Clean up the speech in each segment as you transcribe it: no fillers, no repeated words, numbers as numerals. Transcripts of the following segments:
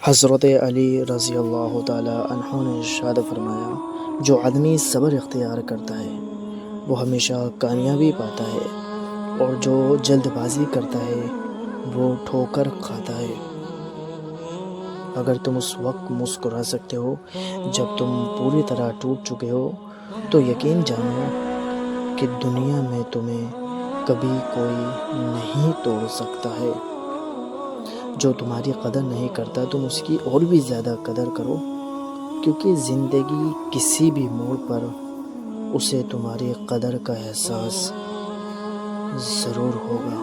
حضرت علی رضی اللہ تعالی عنہ نے ارشاد فرمایا، جو آدمی صبر اختیار کرتا ہے وہ ہمیشہ کامیابی پاتا ہے، اور جو جلد بازی کرتا ہے وہ ٹھوکر کھاتا ہے۔ اگر تم اس وقت مسکرا سکتے ہو جب تم پوری طرح ٹوٹ چکے ہو، تو یقین جانو کہ دنیا میں تمہیں کبھی کوئی نہیں توڑ سکتا ہے۔ جو تمہاری قدر نہیں کرتا تم اس کی اور بھی زیادہ قدر کرو، کیونکہ زندگی کسی بھی موڑ پر اسے تمہاری قدر کا احساس ضرور ہوگا۔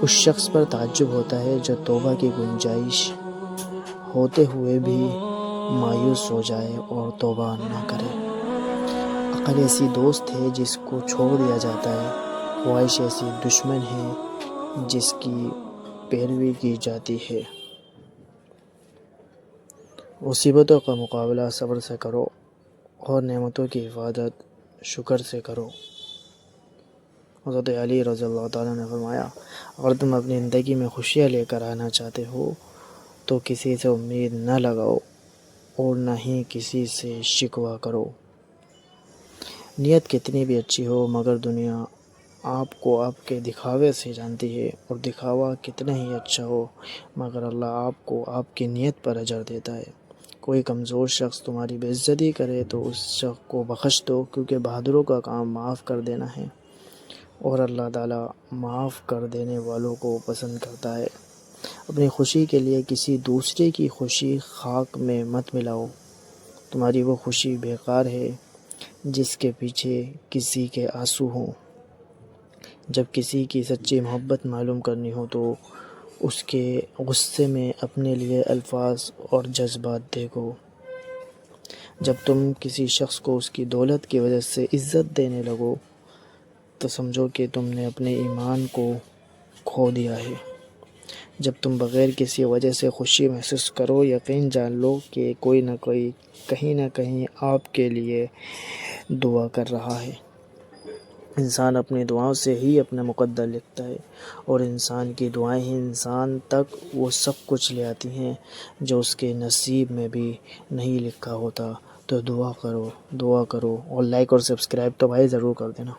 اس شخص پر تعجب ہوتا ہے جو توبہ کی گنجائش ہوتے ہوئے بھی مایوس ہو جائے اور توبہ نہ کرے۔ عقل ایسی دوست ہے جس کو چھوڑ دیا جاتا ہے، خواہش ایسی دشمن ہے جس کی پیروی کی جاتی ہے۔ مصیبتوں کا مقابلہ صبر سے کرو اور نعمتوں کی حفاظت شکر سے کرو۔ حضرت علی رضی اللہ تعالیٰ نے فرمایا، اگر تم اپنی زندگی میں خوشیاں لے کر آنا چاہتے ہو تو کسی سے امید نہ لگاؤ اور نہ ہی کسی سے شکوہ کرو۔ نیت کتنی بھی اچھی ہو مگر دنیا آپ کو آپ کے دکھاوے سے جانتی ہے، اور دکھاوا کتنا ہی اچھا ہو مگر اللہ آپ کو آپ کی نیت پر اجر دیتا ہے۔ کوئی کمزور شخص تمہاری بے عزتی کرے تو اس شخص کو بخش دو، کیونکہ بہادروں کا کام معاف کر دینا ہے، اور اللہ تعالیٰ معاف کر دینے والوں کو پسند کرتا ہے۔ اپنی خوشی کے لیے کسی دوسرے کی خوشی خاک میں مت ملاؤ، تمہاری وہ خوشی بیکار ہے جس کے پیچھے کسی کے آنسو ہوں۔ جب کسی کی سچی محبت معلوم کرنی ہو تو اس کے غصے میں اپنے لیے الفاظ اور جذبات دیکھو۔ جب تم کسی شخص کو اس کی دولت کی وجہ سے عزت دینے لگو تو سمجھو کہ تم نے اپنے ایمان کو کھو دیا ہے۔ جب تم بغیر کسی وجہ سے خوشی محسوس کرو، یقین جان لو کہ کوئی نہ کوئی کہیں نہ کہیں آپ کے لیے دعا کر رہا ہے۔ انسان اپنی دعاؤں سے ہی اپنا مقدر لکھتا ہے، اور انسان کی دعائیں ہی انسان تک وہ سب کچھ لے آتی ہیں جو اس کے نصیب میں بھی نہیں لکھا ہوتا۔ تو دعا کرو اور لائک اور سبسکرائب تو بھائی ضرور کر دینا۔